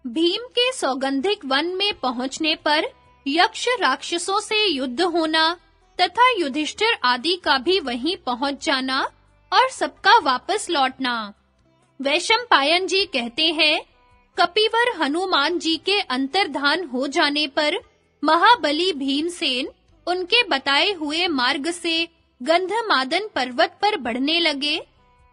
भीम के सौगंधिक वन में पहुंचने पर यक्ष राक्षसों से युद्ध होना तथा युधिष्ठिर आदि का भी वहीं पहुंच जाना और सबका वापस लौटना। वैशंपायन जी कहते हैं, कपिवर हनुमान जी के अंतर्धान हो जाने पर महाबली भीमसेन उनके बताए हुए मार्ग से गंधमादन पर्वत पर बढ़ने लगे।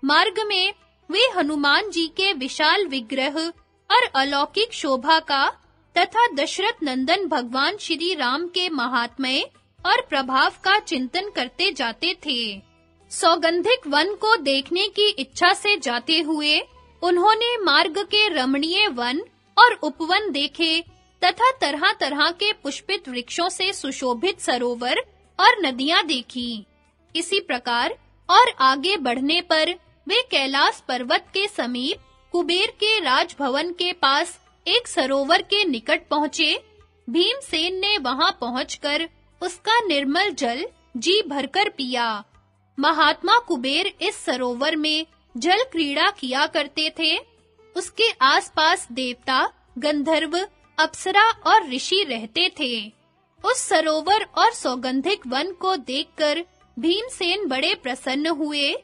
मार्ग में वे हनुमान जी के विशाल विग्रह और अलौकिक शोभा का तथा दशरथ नंदन भगवान श्री राम के महात्म्य और प्रभाव का चिंतन करते जाते थे। सौगंधिक वन को देखने की इच्छा से जाते हुए उन्होंने मार्ग के रमणीय वन और उपवन देखे तथा तरह-तरह के पुष्पित वृक्षों से सुशोभित सरोवर और नदियां देखी। इसी प्रकार और आगे बढ़ने पर वे कैलाश पर्वत के समीप कुबेर के राजभवन के पास एक सरोवर के निकट पहुंचे। भीमसेन ने वहां पहुंचकर उसका निर्मल जल जी भरकर पिया। महात्मा कुबेर इस सरोवर में जल क्रीड़ा किया करते थे। उसके आसपास देवता, गंधर्व, अप्सरा और ऋषि रहते थे। उस सरोवर और सौगंधिक वन को देखकर भीमसेन बड़े प्रसन्न हुए।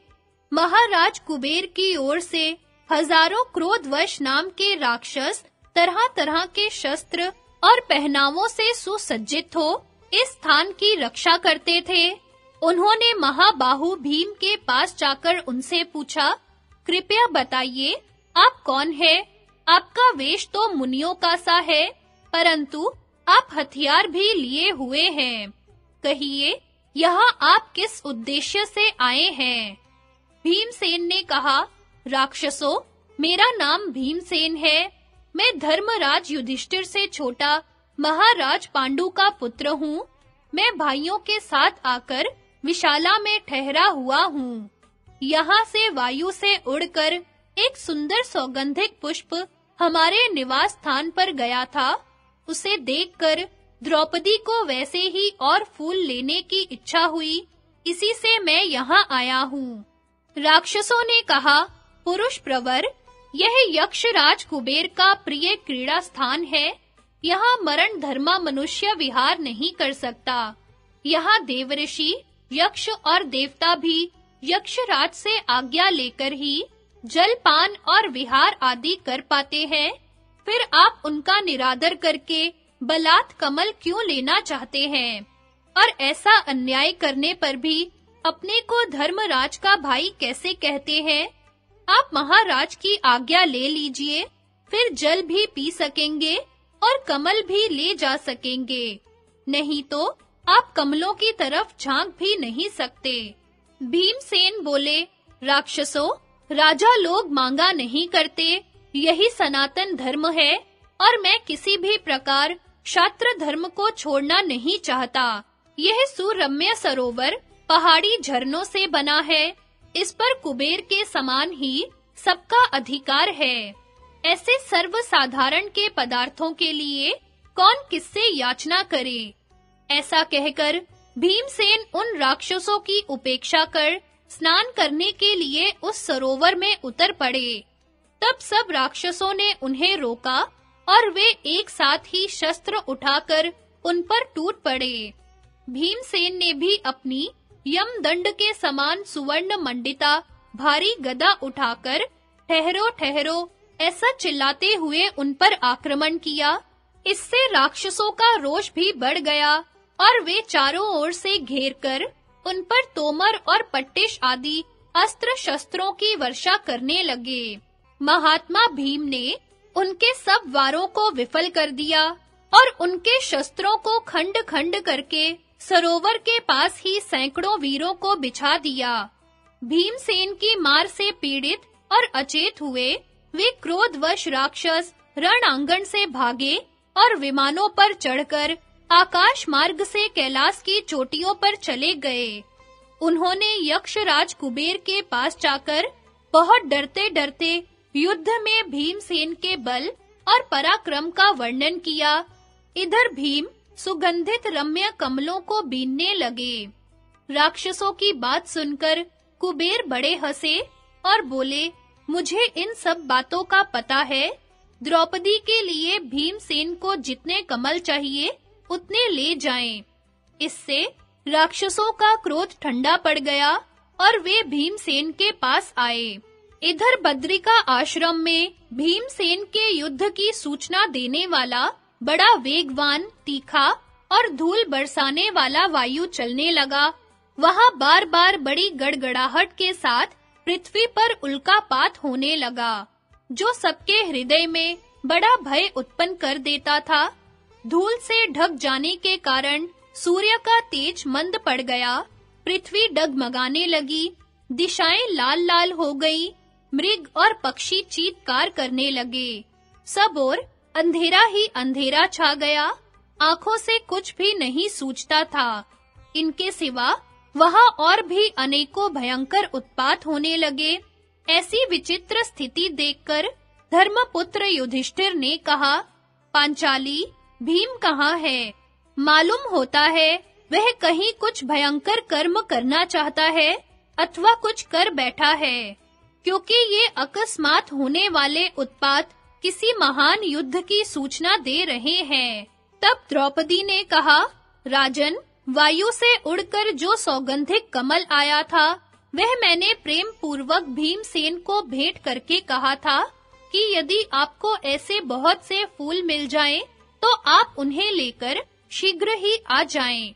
महाराज कुबेर की ओर से हजारों क्रोधवश नाम के राक्षस तरह-तरह के शस्त्र और पहनावों से सुसज्जित हो इस स्थान की रक्षा करते थे। उन्होंने महाबाहु भीम के पास जाकर उनसे पूछा, कृपया बताइए, आप कौन हैं? आपका वेश तो मुनियों का सा है, परंतु आप हथियार भी लिए हुए हैं। कहिए, यहाँ आप किस उद्देश्य से आए हैं? भीमसेन ने कहा, राक्षसों, मेरा नाम भीमसेन है। मैं धर्मराज युधिष्ठिर से छोटा महाराज पांडु का पुत्र हूँ। मैं भाइयों के साथ आकर विशाला में ठहरा हुआ हूँ। यहाँ से वायु से उड़कर एक सुंदर सौगंधिक पुष्प हमारे निवास स्थान पर गया था। उसे देखकर द्रौपदी को वैसे ही और फूल लेने की इच्छा हुई। इसी से मैं यहाँ आया हूँ। राक्षसों ने कहा, पुरुष प्रवर, यह यक्षराज कुबेर का प्रिय क्रीड़ा स्थान है। यहाँ मरण धर्मा मनुष्य विहार नहीं कर सकता। यहाँ देवऋषि, यक्ष और देवता भी यक्षराज से आज्ञा लेकर ही जलपान और विहार आदि कर पाते हैं। फिर आप उनका निरादर करके बलात् कमल क्यों लेना चाहते हैं? और ऐसा अन्याय करने पर भी अपने को धर्मराज का भाई कैसे कहते हैं? आप महाराज की आज्ञा ले लीजिए, फिर जल भी पी सकेंगे और कमल भी ले जा सकेंगे। नहीं तो आप कमलों की तरफ झांक भी नहीं सकते। भीमसेन बोले, राक्षसों, राजा लोग मांगा नहीं करते, यही सनातन धर्म है और मैं किसी भी प्रकार क्षात्र धर्म को छोड़ना नहीं चाहता। यह सुरम्य सरोवर पहाड़ी झरनों से बना है। इस पर कुबेर के समान ही सबका अधिकार है। ऐसे सर्वसाधारण के पदार्थों के लिए कौन किससे याचना करे? ऐसा कहकर भीमसेन उन राक्षसों की उपेक्षा कर स्नान करने के लिए उस सरोवर में उतर पड़े। तब सब राक्षसों ने उन्हें रोका और वे एक साथ ही शस्त्र उठाकर उन पर टूट पड़े। भीमसेन ने भी अपनी यमदंड के समान सुवर्ण मंडिता भारी गदा उठाकर ठहरो ठहरो ऐसा चिल्लाते हुए उन पर आक्रमण किया। इससे राक्षसों का रोष भी बढ़ गया और वे चारों ओर से घेरकर उन पर तोमर और पट्टिश आदि अस्त्र शस्त्रों की वर्षा करने लगे। महात्मा भीम ने उनके सब वारों को विफल कर दिया और उनके शस्त्रों को खंड-खंड करके सरोवर के पास ही सैकड़ों वीरों को बिछा दिया। भीमसेन की मार से पीड़ित और अचेत हुए वे क्रोधवश राक्षस रण से भागे और विमानों पर चढ़कर आकाश मार्ग से कैलाश की चोटियों पर चले गए। उन्होंने यक्षराज कुबेर के पास जाकर बहुत डरते-डरते युद्ध में भीमसेन के बल और पराक्रम का वर्णन किया। इधर भीम सुगंधित रम्य कमलों को बीनने लगे। राक्षसों की बात सुनकर कुबेर बड़े हंसे और बोले, मुझे इन सब बातों का पता है। द्रौपदी के लिए भीमसेन को जितने कमल चाहिए उतने ले जाएं। इससे राक्षसों का क्रोध ठंडा पड़ गया और वे भीमसेन के पास आए। इधर बद्रिका आश्रम में भीमसेन के युद्ध की सूचना देने वाला बड़ा वेगवान, तीखा और धूल बरसाने वाला वायु चलने लगा। वहां बार-बार बड़ी गड़गड़ाहट के साथ पृथ्वी पर उल्कापात होने लगा, जो सबके हृदय में बड़ा भय उत्पन्न कर देता था। धूल से ढक जाने के कारण सूर्य का तेज मंद पड़ गया, पृथ्वी डगमगाने लगी, दिशाएं लाल-लाल हो गई, मृग और पक्षी चीत्कार करने लगे। सब ओर अंधेरा ही अंधेरा छा गया, आंखों से कुछ भी नहीं सूझता था। इनके सिवा वहां और भी अनेकों भयंकर उत्पात होने लगे। ऐसी विचित्र स्थिति देखकर धर्मपुत्र युधिष्ठिर ने कहा, पांचाली, भीम कहाँ है? मालूम होता है वह कहीं कुछ भयंकर कर्म करना चाहता है अथवा कुछ कर बैठा है, क्योंकि ये अकस्मात होने वाले उत्पात किसी महान युद्ध की सूचना दे रहे हैं। तब द्रौपदी ने कहा, राजन, वायु से उड़कर जो सौगंधिक कमल आया था, वह मैंने प्रेम पूर्वक भीमसेन को भेंट करके कहा था कि यदि आपको ऐसे बहुत से फूल मिल जाएं, तो आप उन्हें लेकर शीघ्र ही आ जाएं।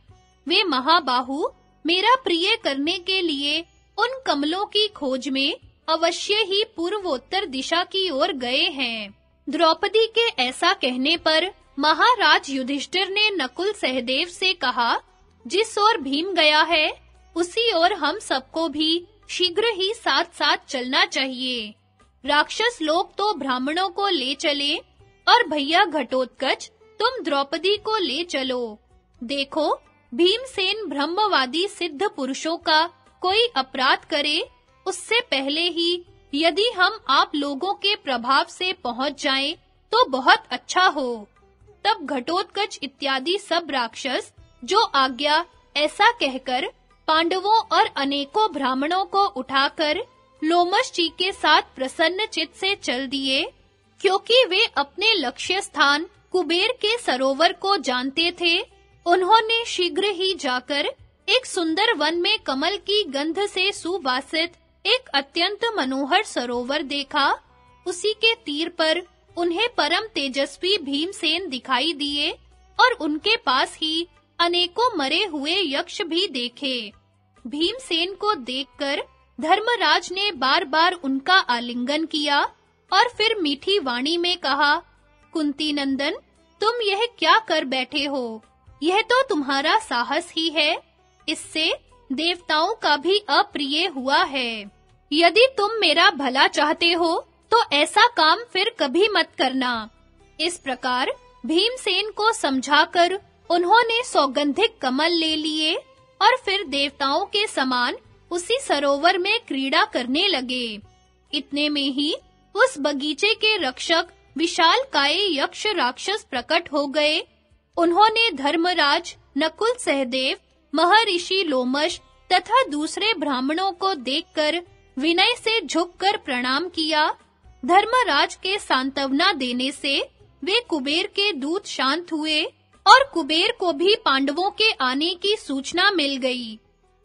वे महाबाहु मेरा प्रिय करने के लिए उन कमलों की खोज में अवश्य ही पूर्वोत्तर दिशा की ओर गए हैं। द्रौपदी के ऐसा कहने पर महाराज युधिष्ठिर ने नकुल सहदेव से कहा, जिस ओर भीम गया है उसी ओर हम सबको भी शीघ्र ही साथ-साथ चलना चाहिए। राक्षस लोग तो ब्राह्मणों को ले चले और भैया घटोत्कच तुम द्रौपदी को ले चलो। देखो, भीमसेन ब्रह्मवादी सिद्ध पुरुषों का कोई अपराध करे उससे पहले ही यदि हम आप लोगों के प्रभाव से पहुंच जाएं तो बहुत अच्छा हो। तब घटोत्कच इत्यादि सब राक्षस जो आज्ञा ऐसा कहकर पांडवों और अनेकों ब्राह्मणों को उठाकर लोमश जी के साथ प्रसन्न चित्त से चल दिए, क्योंकि वे अपने लक्ष्य स्थान कुबेर के सरोवर को जानते थे। उन्होंने शीघ्र ही जाकर एक सुंदर वन में कमल की गंध से सुवासित एक अत्यंत मनोहर सरोवर देखा। उसी के तीर पर उन्हें परम तेजस्वी भीमसेन दिखाई दिए और उनके पास ही अनेकों मरे हुए यक्ष भी देखे। भीमसेन को देखकर धर्मराज ने बार-बार उनका आलिंगन किया और फिर मीठी वाणी में कहा, कुंती नंदन, तुम यह क्या कर बैठे हो? यह तो तुम्हारा साहस ही है। इससे देवताओं का भी अप्रिय हुआ है। यदि तुम मेरा भला चाहते हो तो ऐसा काम फिर कभी मत करना। इस प्रकार भीमसेन को समझाकर उन्होंने सौगंधिक कमल ले लिए और फिर देवताओं के समान उसी सरोवर में क्रीड़ा करने लगे। इतने में ही उस बगीचे के रक्षक विशालकाय यक्ष राक्षस प्रकट हो गए। उन्होंने धर्मराज, नकुल सहदेव, महर्षि लोमश तथा दूसरे ब्राह्मणों को देखकर विनय से झुककर प्रणाम किया। धर्मराज के सांत्वना देने से वे कुबेर के दूत शांत हुए और कुबेर को भी पांडवों के आने की सूचना मिल गई।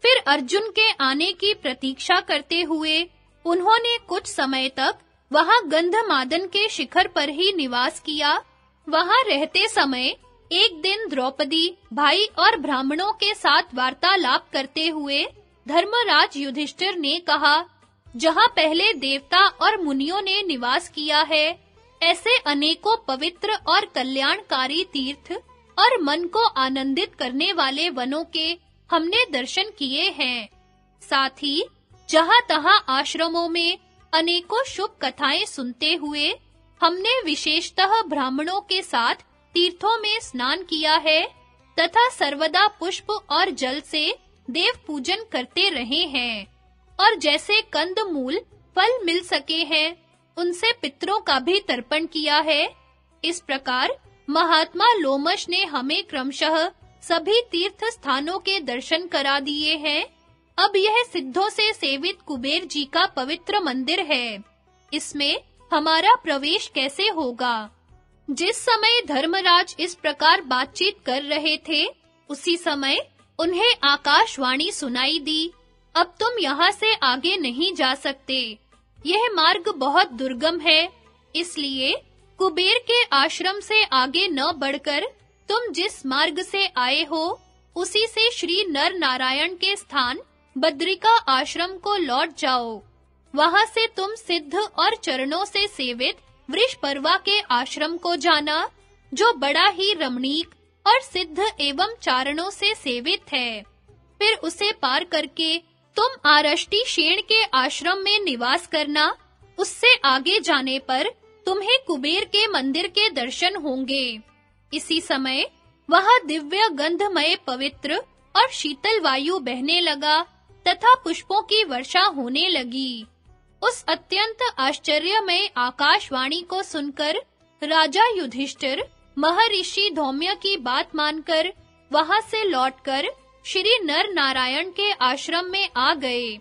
फिर अर्जुन के आने की प्रतीक्षा करते हुए उन्होंने कुछ समय तक वहां गंधमादन के शिखर पर ही निवास किया। वहां रहते समय एक दिन द्रौपदी भाई और ब्राह्मणों के साथ वार्तालाप करते हुए धर्मराज युधिष्ठिर ने कहा, जहां पहले देवता और मुनियों ने निवास किया है, ऐसे अनेकों पवित्र और कल्याणकारी तीर्थ और मन को आनंदित करने वाले वनों के हमने दर्शन किए हैं। साथ ही जहां-तहां आश्रमों में अनेकों शुभ कथाएं सुनते हुए हमने विशेषतः ब्राह्मणों के साथ तीर्थों में स्नान किया है तथा सर्वदा पुष्प और जल से देव पूजन करते रहे हैं और जैसे कंदमूल फल मिल सके हैं उनसे पितरों का भी तर्पण किया है। इस प्रकार महात्मा लोमश ने हमें क्रमशः सभी तीर्थ स्थानों के दर्शन करा दिए हैं। अब यह सिद्धों से सेवित कुबेर जी का पवित्र मंदिर है। इसमें हमारा प्रवेश कैसे होगा? जिस समय धर्मराज इस प्रकार बातचीत कर रहे थे, उसी समय उन्हें आकाशवाणी सुनाई दी, अब तुम यहाँ से आगे नहीं जा सकते। यह मार्ग बहुत दुर्गम है, इसलिए कुबेर के आश्रम से आगे न बढ़कर तुम जिस मार्ग से आए हो, उसी से श्री नर नारायण के स्थान बद्रिका आश्रम को लौट जाओ। वहां से तुम सिद्ध और चरणों से सेवित वृषपर्वा के आश्रम को जाना, जो बड़ा ही रमणीक और सिद्ध एवं चारणों से सेवित है। फिर उसे पार करके तुम आरष्टि शेण के आश्रम में निवास करना। उससे आगे जाने पर तुम्हें कुबेर के मंदिर के दर्शन होंगे। इसी समय वहां दिव्य गंधमय पवित्र और शीतल वायु बहने लगा तथा पुष्पों की वर्षा होने लगी। उस अत्यंत आश्चर्यमय आकाशवाणी को सुनकर राजा युधिष्ठिर महर्षि धौम्य की बात मानकर वहां से लौटकर श्री नर नारायण के आश्रम में आ गए।